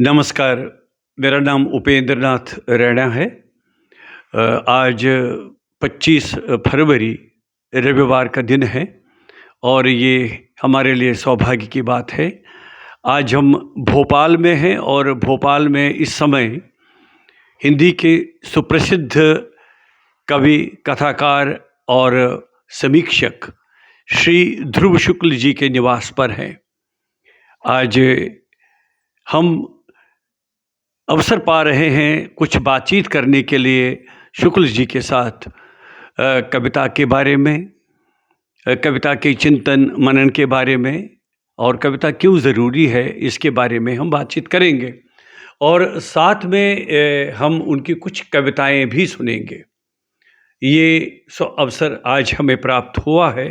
नमस्कार, मेरा नाम उपेंद्र नाथ रैना है। आज 25 फरवरी रविवार का दिन है और ये हमारे लिए सौभाग्य की बात है। आज हम भोपाल में हैं और भोपाल में इस समय हिंदी के सुप्रसिद्ध कवि, कथाकार और समीक्षक श्री ध्रुव शुक्ल जी के निवास पर हैं। आज हम अवसर पा रहे हैं कुछ बातचीत करने के लिए शुक्ल जी के साथ कविता के बारे में, कविता के चिंतन मनन के बारे में और कविता क्यों ज़रूरी है इसके बारे में हम बातचीत करेंगे और साथ में हम उनकी कुछ कविताएं भी सुनेंगे। ये अवसर आज हमें प्राप्त हुआ है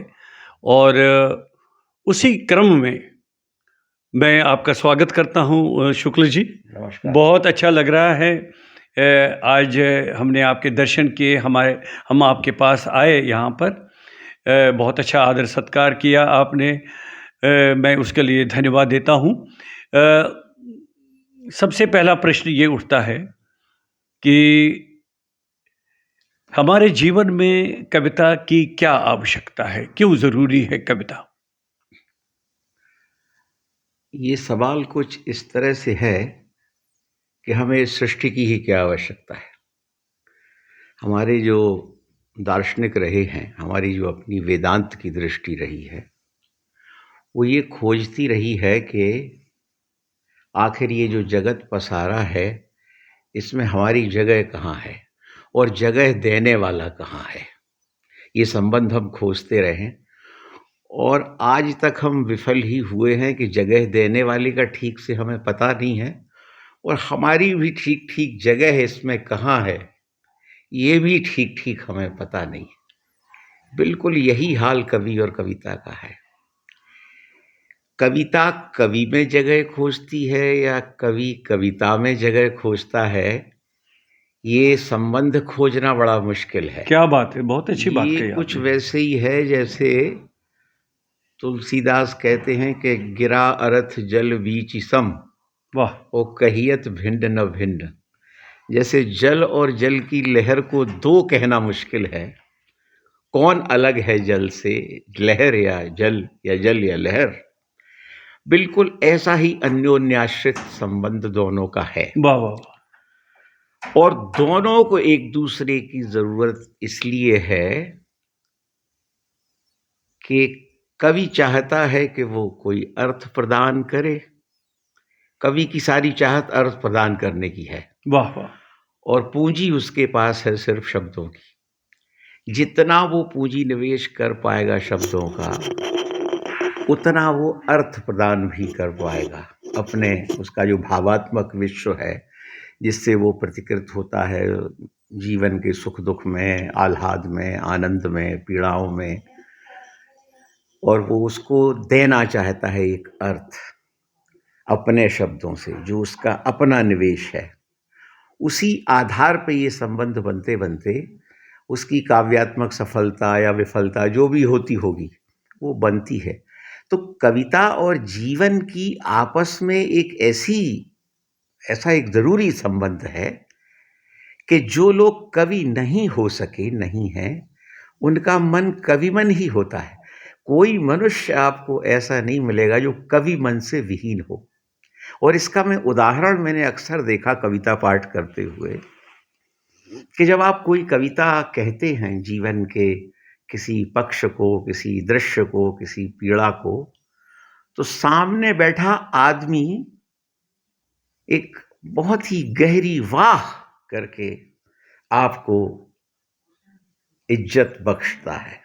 और उसी क्रम में मैं आपका स्वागत करता हूं शुक्ल जी। नमस्कार। बहुत अच्छा लग रहा है। आज हमने आपके दर्शन किए, हम आपके पास आए यहाँ पर। बहुत अच्छा आदर सत्कार किया आपने। मैं उसके लिए धन्यवाद देता हूँ। सबसे पहला प्रश्न ये उठता है कि हमारे जीवन में कविता की क्या आवश्यकता है, क्यों ज़रूरी है कविता? ये सवाल कुछ इस तरह से है कि हमें सृष्टि की ही क्या आवश्यकता है। हमारे जो दार्शनिक रहे हैं, हमारी जो अपनी वेदांत की दृष्टि रही है, वो ये खोजती रही है कि आखिर ये जो जगत पसारा है, इसमें हमारी जगह कहाँ है और जगह देने वाला कहाँ है। ये संबंध हम खोजते रहें और आज तक हम विफल ही हुए हैं कि जगह देने वाले का ठीक से हमें पता नहीं है और हमारी भी ठीक ठीक जगह इसमें कहाँ है, ये भी ठीक ठीक हमें पता नहीं। बिल्कुल यही हाल कवि और कविता का है। कविता कवि में जगह खोजती है या कवि कविता में जगह खोजता है, ये संबंध खोजना बड़ा मुश्किल है। क्या बात है, बहुत अच्छी बात कही ये कुछ आपने। वैसे ही है जैसे तुलसीदास कहते हैं कि गिरा अरथ जल बीच सम, वाह। ओ कहियत भिंड न भिंड। जैसे जल और जल की लहर को दो कहना मुश्किल है। कौन अलग है जल से, लहर या जल या लहर। बिल्कुल ऐसा ही अन्योन्याश्रित संबंध दोनों का है वाह वाह। और दोनों को एक दूसरे की जरूरत इसलिए है कि कवि चाहता है कि वो कोई अर्थ प्रदान करे। कवि की सारी चाहत अर्थ प्रदान करने की है वाह वाह। और पूंजी उसके पास है सिर्फ शब्दों की। जितना वो पूंजी निवेश कर पाएगा शब्दों का, उतना वो अर्थ प्रदान भी कर पाएगा अपने, उसका जो भावात्मक विश्व है जिससे वो प्रतिकृत होता है जीवन के सुख दुख में, आह्लाद में, आनंद में, पीड़ाओं में, और वो उसको देना चाहता है एक अर्थ अपने शब्दों से, जो उसका अपना निवेश है। उसी आधार पे ये संबंध बनते बनते उसकी काव्यात्मक सफलता या विफलता जो भी होती होगी वो बनती है। तो कविता और जीवन की आपस में एक ऐसा एक ज़रूरी संबंध है कि जो लोग कवि नहीं हो सके, नहीं हैं, उनका मन कवि मन ही होता है। कोई मनुष्य आपको ऐसा नहीं मिलेगा जो कवि मन से विहीन हो। और इसका मैंने अक्सर देखा कविता पाठ करते हुए कि जब आप कोई कविता कहते हैं जीवन के किसी पक्ष को, किसी दृश्य को, किसी पीड़ा को, तो सामने बैठा आदमी एक बहुत ही गहरी वाह करके आपको इज्जत बख्शता है।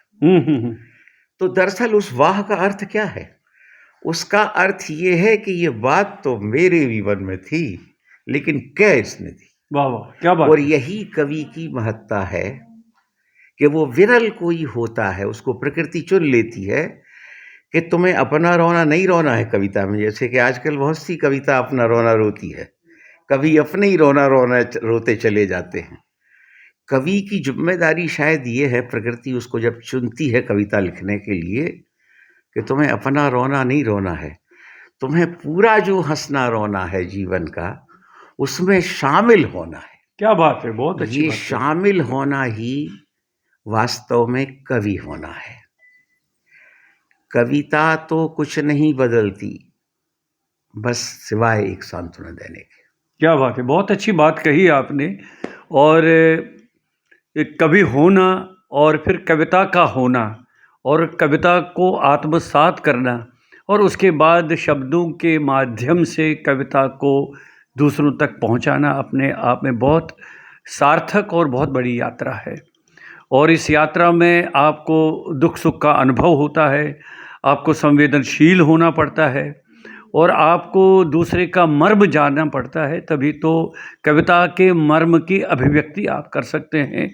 तो दरअसल उस वाह का अर्थ क्या है? उसका अर्थ ये है कि ये बात तो मेरे भी मन में थी, लेकिन क्या इसने दी। वाह वाह, क्या बात और है। यही कवि की महत्ता है कि वो विरल कोई होता है, उसको प्रकृति चुन लेती है कि तुम्हें अपना रोना नहीं रोना है कविता में। जैसे कि आजकल बहुत सी कविता अपना रोना रोती है, कवि अपने ही रोना रोते चले जाते हैं। कवि की जिम्मेदारी शायद ये है, प्रकृति उसको जब चुनती है कविता लिखने के लिए, कि तुम्हें अपना रोना नहीं रोना है, तुम्हें पूरा जो हंसना रोना है जीवन का, उसमें शामिल होना है। क्या बात है, बहुत अच्छी ये बात है। शामिल होना ही वास्तव में कवि होना है। कविता तो कुछ नहीं बदलती, बस सिवाय एक सांत्वना देने के। क्या बात है, बहुत अच्छी बात कही आपने। और कवि होना और फिर कविता का होना और कविता को आत्मसात करना और उसके बाद शब्दों के माध्यम से कविता को दूसरों तक पहुंचाना अपने आप में बहुत सार्थक और बहुत बड़ी यात्रा है। और इस यात्रा में आपको दुख सुख का अनुभव होता है, आपको संवेदनशील होना पड़ता है और आपको दूसरे का मर्म जानना पड़ता है, तभी तो कविता के मर्म की अभिव्यक्ति आप कर सकते हैं।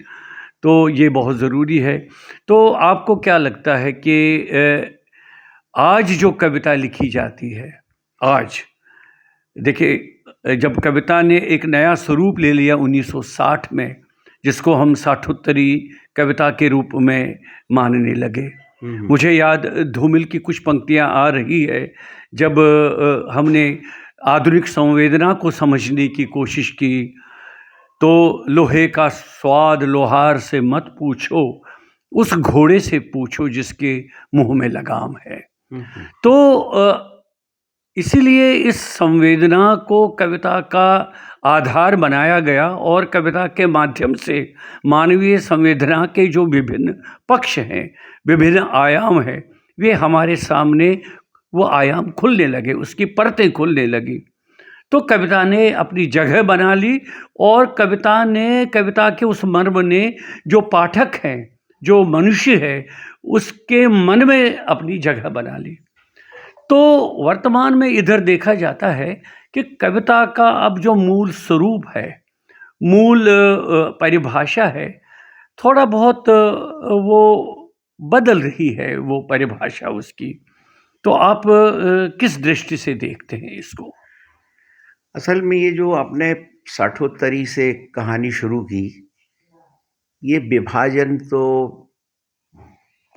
तो ये बहुत ज़रूरी है। तो आपको क्या लगता है कि आज जो कविता लिखी जाती है, आज देखिए, जब कविता ने एक नया स्वरूप ले लिया 1960 में, जिसको हम साठोत्तरी कविता के रूप में मानने लगे। मुझे याद धूमिल की कुछ पंक्तियां आ रही है, जब हमने आधुनिक संवेदना को समझने की कोशिश की, तो लोहे का स्वाद लोहार से मत पूछो, उस घोड़े से पूछो जिसके मुंह में लगाम है। तो इसीलिए इस संवेदना को कविता का आधार बनाया गया और कविता के माध्यम से मानवीय संवेदना के जो विभिन्न पक्ष हैं, विभिन्न आयाम हैं, वे हमारे सामने वो आयाम खुलने लगे, उसकी परतें खुलने लगी। तो कविता ने अपनी जगह बना ली और कविता के उस मर्म ने जो पाठक हैं, जो मनुष्य है, उसके मन में अपनी जगह बना ली। तो वर्तमान में इधर देखा जाता है कि कविता का अब जो मूल स्वरूप है, मूल परिभाषा है, थोड़ा बहुत वो बदल रही है वो परिभाषा उसकी। तो आप किस दृष्टि से देखते हैं इसको? असल में ये जो आपने साठोत्तरी से कहानी शुरू की, ये विभाजन तो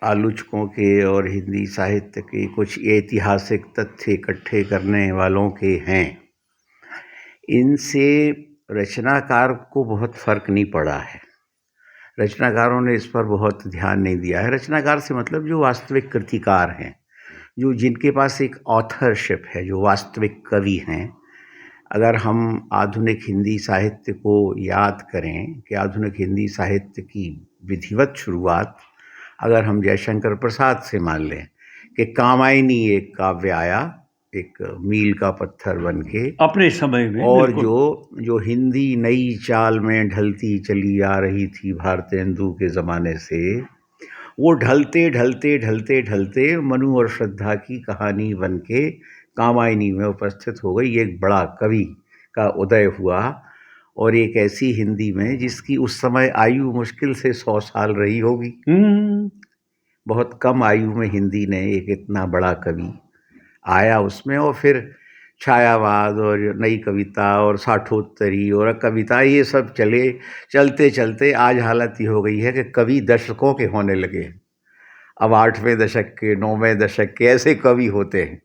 आलोचकों के और हिंदी साहित्य के कुछ ऐतिहासिक तथ्य इकट्ठे करने वालों के हैं। इनसे रचनाकार को बहुत फर्क नहीं पड़ा है। रचनाकारों ने इस पर बहुत ध्यान नहीं दिया है। रचनाकार से मतलब जो वास्तविक कृतिकार हैं, जो जिनके पास एक ऑथरशिप है, जो वास्तविक कवि हैं। अगर हम आधुनिक हिंदी साहित्य को याद करें कि आधुनिक हिंदी साहित्य की विधिवत शुरुआत अगर हम जयशंकर प्रसाद से मान लें कि कामायनी एक काव्य आया, एक मील का पत्थर बन के अपने समय में, और जो हिंदी नई चाल में ढलती चली आ रही थी भारतेंदु के ज़माने से, वो ढलते ढलते ढलते ढलते मनु और श्रद्धा की कहानी बन के कामायनी में उपस्थित हो गई। एक बड़ा कवि का उदय हुआ और एक ऐसी हिंदी में जिसकी उस समय आयु मुश्किल से 100 साल रही होगी। बहुत कम आयु में हिंदी ने एक इतना बड़ा कवि आया उसमें, और फिर छायावाद और नई कविता और साठोत्तरी और कविता, ये सब चलते चलते आज हालत ये हो गई है कि कवि दशकों के होने लगे। अब 8वें दशक के, 9वें दशक के ऐसे कवि होते हैं।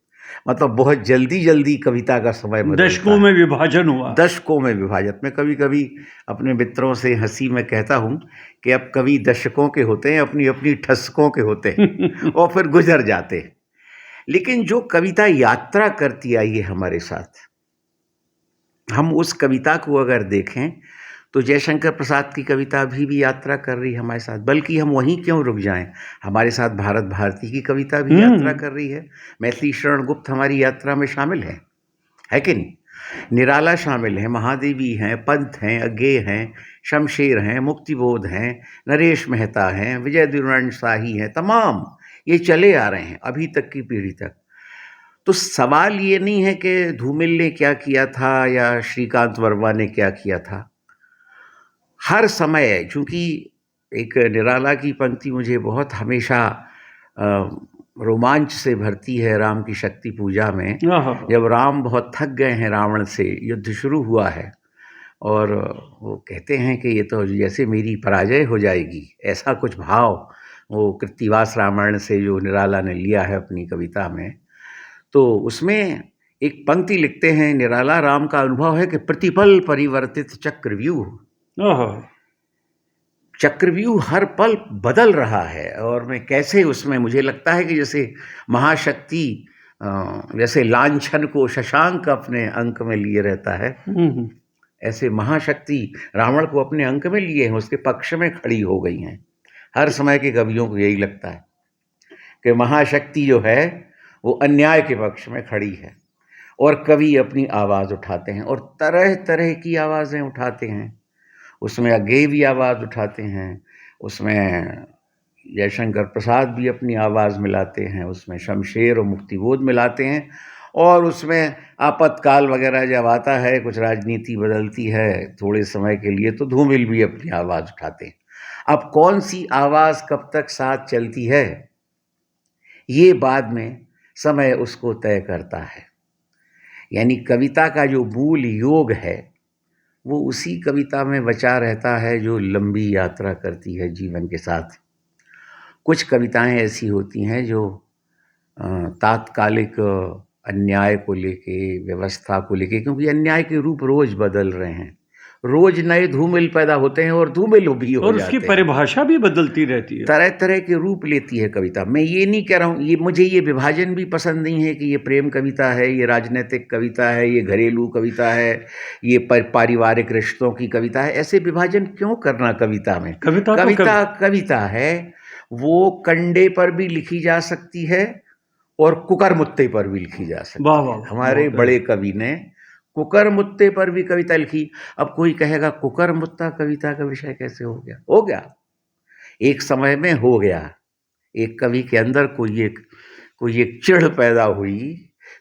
मतलब बहुत जल्दी कविता का समय बदलता है। दशकों में विभाजन हुआ। दशकों में विभाजन। मैं कभी कभी अपने मित्रों से हंसी में कहता हूँ कि अब कवि दशकों के होते हैं, अपनी अपनी ठसकों के होते हैं और फिर गुजर जाते हैं। लेकिन जो कविता यात्रा करती आई है हमारे साथ, हम उस कविता को अगर देखें तो जयशंकर प्रसाद की कविता अभी भी यात्रा कर रही है हमारे साथ। बल्कि हम वहीं क्यों रुक जाएं, हमारे साथ भारत भारती की कविता भी यात्रा कर रही है। मैथिली शरण गुप्त हमारी यात्रा में शामिल है कि नहीं? निराला शामिल है, महादेवी हैं, पंत हैं, अज्ञेय हैं, शमशेर हैं, मुक्तिबोध हैं, नरेश मेहता हैं, विजय दुर्नारायण शाही हैं, तमाम ये चले आ रहे हैं अभी तक की पीढ़ी तक। तो सवाल ये नहीं है कि धूमिल ने क्या किया था या श्रीकांत वर्मा ने क्या किया था। हर समय, चूँकि एक निराला की पंक्ति मुझे बहुत हमेशा रोमांच से भरती है राम की शक्ति पूजा में, जब राम बहुत थक गए हैं रावण से, युद्ध शुरू हुआ है और वो कहते हैं कि ये तो जैसे मेरी पराजय हो जाएगी, ऐसा कुछ भाव वो कृत्तिवास रामायण से जो निराला ने लिया है अपनी कविता में। तो उसमें एक पंक्ति लिखते हैं, निराला राम का अनुभव है कि प्रतिपल परिवर्तित चक्रव्यूह। ओहो। चक्रव्यूह हर पल बदल रहा है, और मैं कैसे उसमें, मुझे लगता है कि जैसे महाशक्ति जैसे लांछन को शशांक अपने अंक में लिए रहता है, ऐसे महाशक्ति रावण को अपने अंक में लिए हैं, उसके पक्ष में खड़ी हो गई हैं। हर समय के कवियों को यही लगता है कि महाशक्ति जो है वो अन्याय के पक्ष में खड़ी है, और कवि अपनी आवाज़ उठाते हैं और तरह तरह की आवाज़ें उठाते हैं। उसमें अज्ञेय भी आवाज़ उठाते हैं, उसमें जयशंकर प्रसाद भी अपनी आवाज़ मिलाते हैं, उसमें शमशेर और मुक्तिबोध मिलाते हैं, और उसमें आपातकाल वगैरह जब आता है, कुछ राजनीति बदलती है थोड़े समय के लिए, तो धूमिल भी अपनी आवाज़ उठाते हैं। अब कौन सी आवाज़ कब तक साथ चलती है, ये बाद में समय उसको तय करता है। यानी कविता का जो मूल योग है वो उसी कविता में बचा रहता है जो लंबी यात्रा करती है जीवन के साथ। कुछ कविताएं ऐसी होती हैं जो तात्कालिक अन्याय को लेके, व्यवस्था को लेके, क्योंकि अन्याय के रूप रोज बदल रहे हैं, रोज नए धूमिल पैदा होते हैं और धूमिल भी हो और जाते हैं, उसकी परिभाषा भी बदलती रहती है, तरह तरह के रूप लेती है कविता। मैं ये नहीं कह रहा हूँ, ये मुझे ये विभाजन भी पसंद नहीं है कि ये प्रेम कविता है, ये राजनीतिक कविता है, ये घरेलू कविता है, ये पारिवारिक रिश्तों की कविता है। ऐसे विभाजन क्यों करना कविता में? कविता है, वो कंडे पर भी लिखी जा सकती है और कुकर मुत्ते पर भी लिखी जा सकती है। हमारे बड़े कवि ने कुकर मुत्ते पर भी कविता लिखी। अब कोई कहेगा कुकर मुत्ता कविता का विषय कैसे हो गया? हो गया, एक समय में हो गया। एक कवि के अंदर कोई एक चिढ़ पैदा हुई,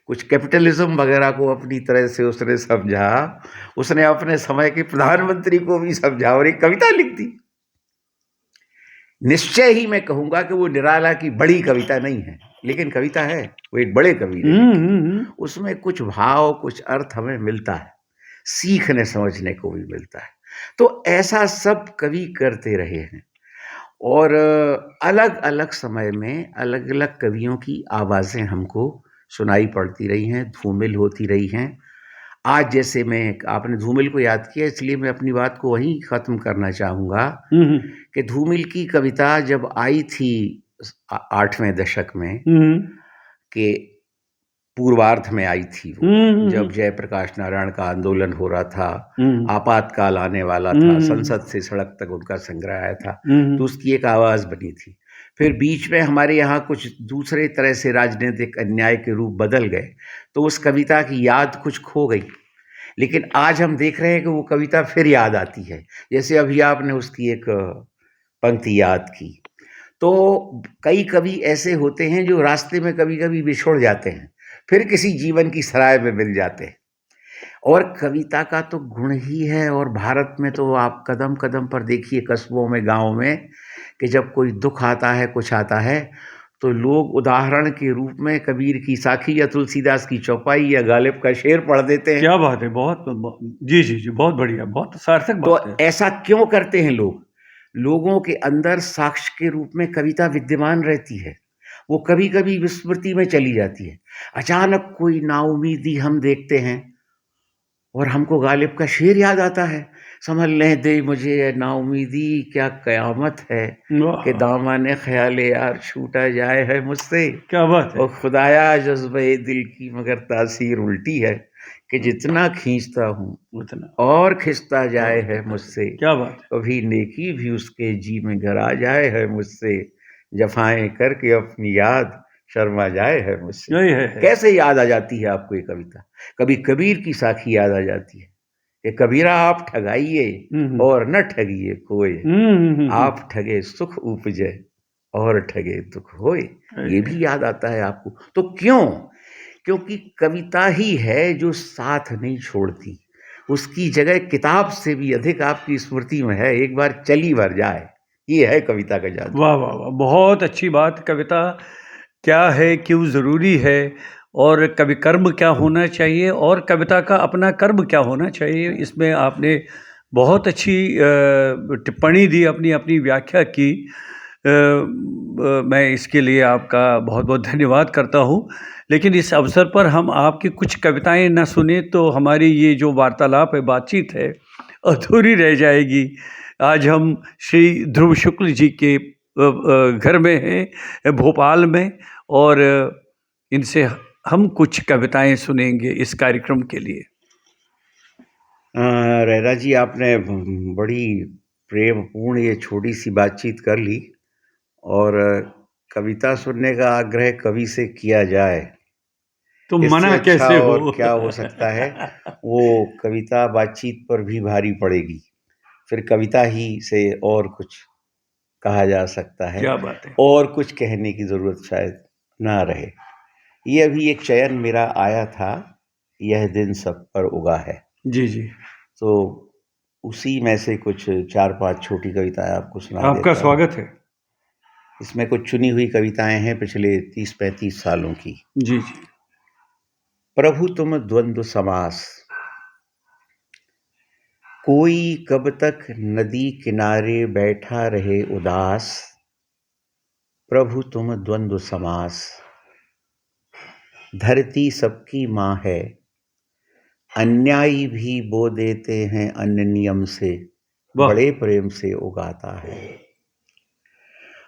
कुछ कैपिटलिज्म वगैरह को अपनी तरह से उसने समझा, उसने अपने समय के प्रधानमंत्री को भी समझा और एक कविता लिख दी। निश्चय ही मैं कहूँगा कि वो निराला की बड़ी कविता नहीं है, लेकिन कविता है, वो एक बड़े कवि ने। उसमें कुछ भाव, कुछ अर्थ हमें मिलता है, सीखने समझने को भी मिलता है। तो ऐसा सब कवि करते रहे हैं, और अलग अलग समय में अलग अलग कवियों की आवाज़ें हमको सुनाई पड़ती रही हैं, धूमिल होती रही हैं। आज जैसे आपने धूमिल को याद किया, इसलिए मैं अपनी बात को वहीं ख़त्म करना चाहूँगा कि धूमिल की कविता जब आई थी 8वें दशक में के पूर्वार्ध में आई थी, वो जब जयप्रकाश नारायण का आंदोलन हो रहा था, आपातकाल आने वाला था, संसद से सड़क तक उनका संग्रह आया था, तो उसकी एक आवाज़ बनी थी। फिर बीच में हमारे यहाँ कुछ दूसरे तरह से राजनीतिक अन्याय के रूप बदल गए, तो उस कविता की याद कुछ खो गई। लेकिन आज हम देख रहे हैं कि वो कविता फिर याद आती है, जैसे अभी आपने उसकी एक पंक्ति याद की। तो कई कवि ऐसे होते हैं जो रास्ते में कभी कभी बिछुड़ जाते हैं, फिर किसी जीवन की सराय में मिल जाते हैं। और कविता का तो गुण ही है, और भारत में तो आप कदम कदम पर देखिए, कस्बों में, गाँव में, कि जब कोई दुख आता है, कुछ आता है, तो लोग उदाहरण के रूप में कबीर की साखी या तुलसीदास की चौपाई या गालिब का शेर पढ़ देते हैं। क्या बात है, बहुत जी जी जी, बहुत बढ़िया, बहुत सार्थक बात है। तो ऐसा क्यों करते हैं लोग? लोगों के अंदर साक्ष्य के रूप में कविता विद्यमान रहती है, वो कभी कभी विस्मृति में चली जाती है। अचानक कोई नाउमीदी हम देखते हैं और हमको गालिब का शेर याद आता है, समझ लें दे मुझे नाउमीदी क्या कयामत है कि दामन ख्याल यार छूटा जाए है मुझसे। क्या बात है। और खुदाया जज्बे दिल की मगर तासीर उल्टी है कि जितना खींचता हूँ उतना और खिंचता जाए है मुझसे। क्या बात है। कभी नेकी भी उसके जी में घर आ जाए है मुझसे, जफाएं करके अपनी याद शर्मा जाए है मुझसे। है। कैसे याद आ जाती है आपको ये कविता? कभी कबीर की साखी याद आ जाती है कि कबीरा आप ठगाइए और न ठगिए कोई, आप ठगे सुख उपजे और ठगे दुख होए। ये भी याद आता है आपको। तो क्यों? क्योंकि कविता ही है जो साथ नहीं छोड़ती, उसकी जगह किताब से भी अधिक आपकी स्मृति में है, एक बार चली भर जाए। ये है कविता का जादू। वाह वाह वाह, बहुत अच्छी बात। कविता क्या है, क्यों ज़रूरी है, और कवि कर्म क्या होना चाहिए, और कविता का अपना कर्म क्या होना चाहिए, इसमें आपने बहुत अच्छी टिप्पणी दी, अपनी व्याख्या की। मैं इसके लिए आपका बहुत बहुत धन्यवाद करता हूँ। लेकिन इस अवसर पर हम आपकी कुछ कविताएं न सुने तो हमारी ये जो वार्तालाप है, बातचीत है, अधूरी रह जाएगी। आज हम श्री ध्रुव शुक्ल जी के घर में हैं, भोपाल में, और इनसे हम कुछ कविताएं सुनेंगे इस कार्यक्रम के लिए। रहरा जी, आपने बड़ी प्रेमपूर्ण ये छोटी सी बातचीत कर ली, और कविता सुनने का आग्रह कवि से किया जाए तो इससे मना अच्छा कैसे हो? और क्या हो सकता है। वो कविता बातचीत पर भी भारी पड़ेगी, फिर कविता ही से और कुछ कहा जा सकता है, क्या बात है। और कुछ कहने की ज़रूरत शायद ना रहे। ये अभी एक चयन मेरा आया था, यह दिन सब पर उगा है, जी जी, तो उसी में से कुछ 4-5 छोटी कविताएं आपको सुना आपका देता हूँ। स्वागत है। इसमें कुछ चुनी हुई कविताएं हैं पिछले 30-35 सालों की। जी जी। प्रभु तुम द्वंद्व समास, कोई कब तक नदी किनारे बैठा रहे उदास। प्रभु तुम द्वंद्व समास, धरती सबकी माँ है, अन्यायी भी बो देते हैं अन्न नियम से, वाह। बड़े प्रेम से उगाता है।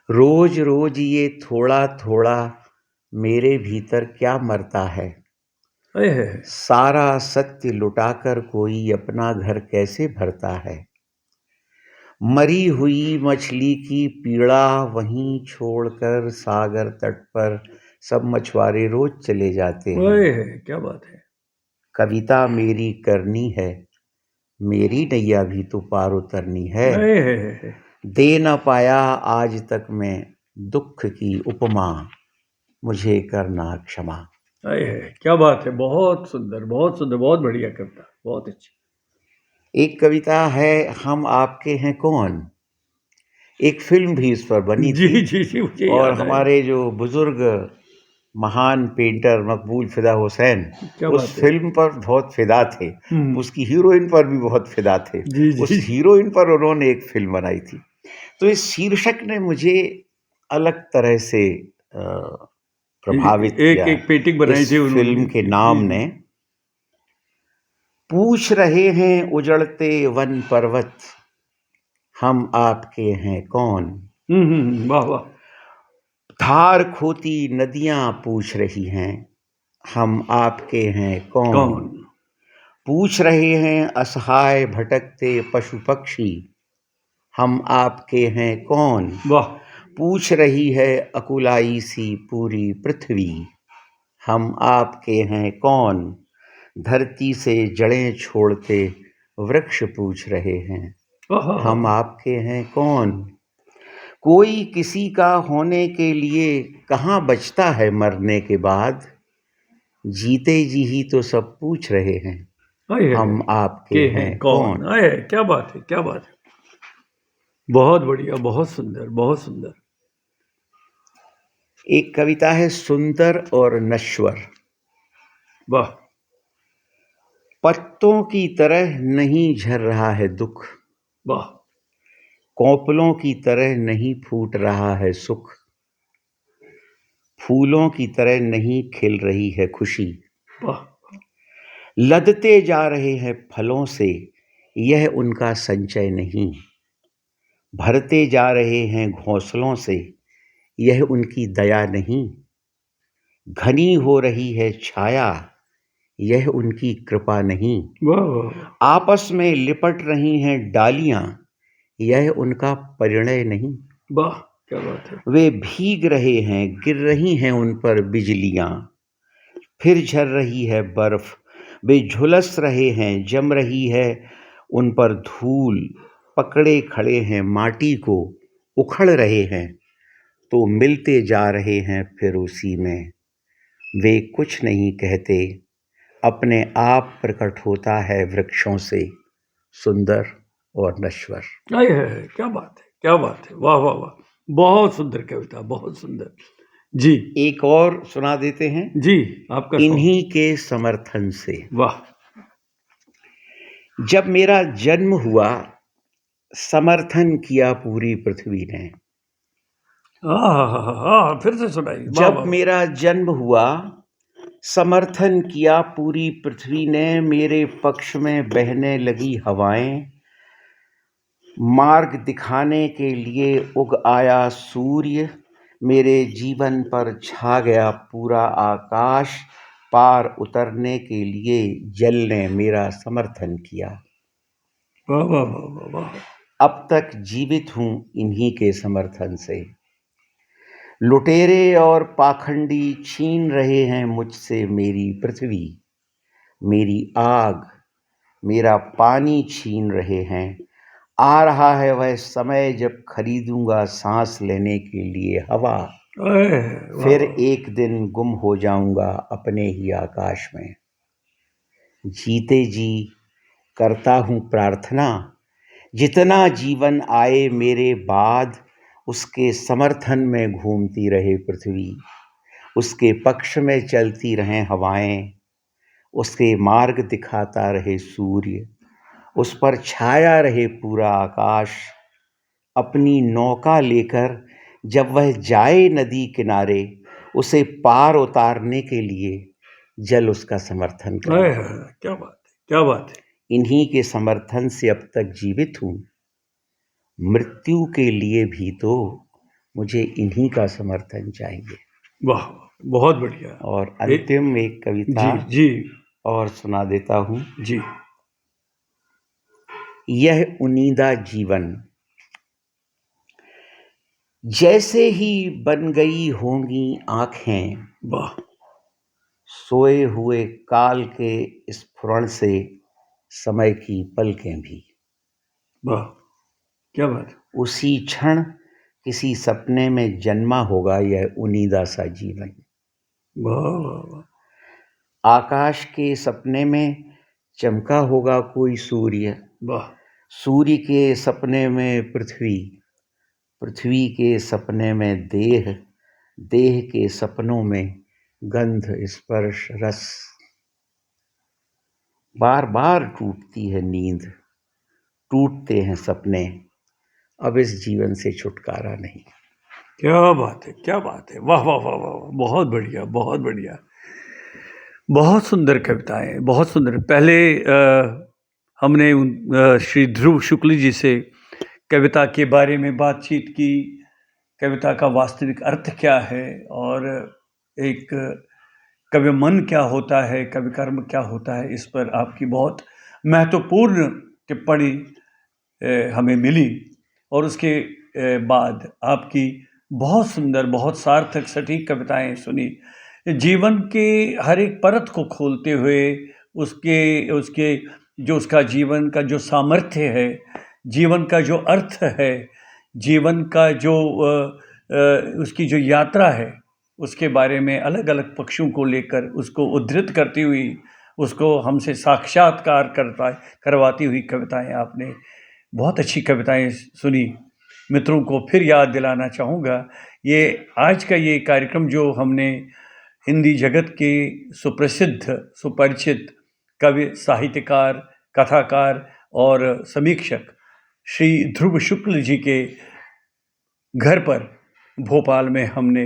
रोज रोज ये थोड़ा थोड़ा मेरे भीतर क्या मरता है, अरे है। सारा सत्य लुटाकर कोई अपना घर कैसे भरता है। मरी हुई मछली की पीड़ा वहीं छोड़कर सागर तट पर सब मछुआरे रोज चले जाते हैं। अरे है, क्या बात है। कविता मेरी करनी है, मेरी नैया भी तो पार उतरनी है। अरे है। दे न पाया आज तक मैं दुख की उपमा, मुझे करना क्षमा। अरे है, क्या बात है। बहुत सुंदर, बहुत सुंदर, बहुत बढ़िया कविता, बहुत अच्छी। एक कविता है हम आपके हैं कौन, एक फिल्म भी इस पर बनी जी थी, जी जी, मुझे और याद आया। हमारे जो बुजुर्ग महान पेंटर मकबूल फिदा हुसैन क्या उस बात है। फिल्म पर बहुत फिदा थे, उसकी हीरोइन पर भी बहुत फिदा थे। जी उस जी। हीरोइन पर उन्होंने एक फिल्म बनाई थी। तो इस शीर्षक ने मुझे अलग तरह से प्रभावित एक किया। एक पेंटिंग बनाई इस थी उन्होंने। फिल्म के जी नाम जी। ने, पूछ रहे हैं उजड़ते वन पर्वत, हम आपके हैं कौन। वाह वाह। धार खोती नदियां पूछ रही हैं, हम आपके हैं कौन। कौन। पूछ रहे हैं असहाय भटकते पशु पक्षी, हम आपके हैं कौन। वाह। पूछ रही है अकुलाई सी पूरी पृथ्वी, हम आपके हैं कौन। धरती से जड़ें छोड़ते वृक्ष पूछ रहे हैं, हम आपके हैं कौन। कोई किसी का होने के लिए कहाँ बचता है मरने के बाद, जीते जी ही तो सब पूछ रहे हैं, हम आपके के हैं हैं कौन। कौन। अरे क्या बात है, क्या बात है। बहुत बढ़िया, बहुत सुंदर, बहुत सुंदर। एक कविता है सुंदर और नश्वर। वाह। पत्तों की तरह नहीं झर रहा है दुख, वाह। कोपलों की तरह नहीं फूट रहा है सुख, फूलों की तरह नहीं खिल रही है खुशी। वाह। लदते जा रहे हैं फलों से, यह उनका संचय नहीं। भरते जा रहे हैं घोंसलों से, यह उनकी दया नहीं। घनी हो रही है छाया, यह उनकी कृपा नहीं। वाह वाह। आपस में लिपट रही हैं डालियां, यह उनका परिणय नहीं। वाह, क्या बात है। वे भीग रहे हैं, गिर रही हैं उन पर बिजलियां, फिर झर रही है बर्फ। वे झुलस रहे हैं, जम रही है उन पर धूल। पकड़े खड़े हैं माटी को, उखड़ रहे हैं तो मिलते जा रहे हैं फिर उसी में। वे कुछ नहीं कहते, अपने आप प्रकट होता है वृक्षों से, सुंदर और नश्वर। है, क्या बात है, क्या बात है। वाह वाह वाह, बहुत सुंदर कविता, बहुत सुंदर। जी एक और सुना देते हैं, जी, आपका इन्हीं के समर्थन से। वाह। जब मेरा जन्म हुआ, समर्थन किया पूरी पृथ्वी ने। फिर से सुनाइए। वाह जब वाह। मेरा जन्म हुआ, समर्थन किया पूरी पृथ्वी ने, मेरे पक्ष में बहने लगी हवाएं, मार्ग दिखाने के लिए उग आया सूर्य, मेरे जीवन पर छा गया पूरा आकाश, पार उतरने के लिए जल ने मेरा समर्थन किया। वाह वाह वाह वाह वाह। अब तक जीवित हूँ इन्हीं के समर्थन से। लुटेरे और पाखंडी छीन रहे हैं मुझसे मेरी पृथ्वी, मेरी आग, मेरा पानी छीन रहे हैं। आ रहा है वह समय जब खरीदूंगा सांस लेने के लिए हवा, वाह फिर वाह। एक दिन गुम हो जाऊंगा अपने ही आकाश में। जीते जी करता हूँ प्रार्थना, जितना जीवन आए मेरे बाद, उसके समर्थन में घूमती रहे पृथ्वी, उसके पक्ष में चलती रहें हवाएं, उसके मार्ग दिखाता रहे सूर्य, उस पर छाया रहे पूरा आकाश। अपनी नौका लेकर जब वह जाए नदी किनारे, उसे पार उतारने के लिए जल उसका समर्थन करे। क्या बात है, क्या बात है। इन्हीं के समर्थन से अब तक जीवित हूँ, मृत्यु के लिए भी तो मुझे इन्हीं का समर्थन चाहिए। वाह, बहुत बढ़िया। और अंतिम एक कविता जी जी और सुना देता हूँ। जी। यह उनीदा जीवन जैसे ही बन गई होंगी आंखें, वाह सोए हुए काल के स्फुरण से समय की पलकें भी। वाह, क्या बात है। उसी क्षण किसी सपने में जन्मा होगा यह उनीदा सा जीवन। वाह वाह वाह। आकाश के सपने में चमका होगा कोई सूर्य, वाह सूर्य के सपने में पृथ्वी, पृथ्वी के सपने में देह, देह के सपनों में गंध स्पर्श रस। बार बार टूटती है नींद, टूटते हैं सपने, अब इस जीवन से छुटकारा नहीं। क्या बात है, क्या बात है। वाह वाह वाह वाह वाह, बहुत बढ़िया, बहुत बढ़िया। बहुत सुंदर कविताएं, बहुत सुंदर। पहले हमने श्री ध्रुव शुक्ल जी से कविता के बारे में बातचीत की, कविता का वास्तविक अर्थ क्या है और एक कवि मन क्या होता है, कवि कर्म क्या होता है, इस पर आपकी बहुत महत्वपूर्ण टिप्पणी हमें मिली। और उसके बाद आपकी बहुत सुंदर, बहुत सार्थक, सटीक कविताएं सुनी, जीवन के हर एक परत को खोलते हुए, उसके उसके जो उसका जीवन का जो सामर्थ्य है, जीवन का जो अर्थ है, जीवन का जो उसकी जो यात्रा है, उसके बारे में अलग अलग पक्षों को लेकर उसको उद्धृत करती हुई, उसको हमसे साक्षात्कार करवाती हुई कविताएं आपने, बहुत अच्छी कविताएं सुनी। मित्रों को फिर याद दिलाना चाहूँगा, ये आज का ये कार्यक्रम जो हमने हिंदी जगत के सुप्रसिद्ध सुपरिचित कवि, साहित्यकार, कथाकार और समीक्षक श्री ध्रुव शुक्ल जी के घर पर भोपाल में हमने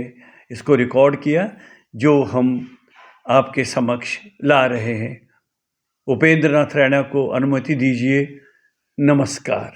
इसको रिकॉर्ड किया, जो हम आपके समक्ष ला रहे हैं। उपेंद्र नाथ रैना को अनुमति दीजिए। नमस्कार।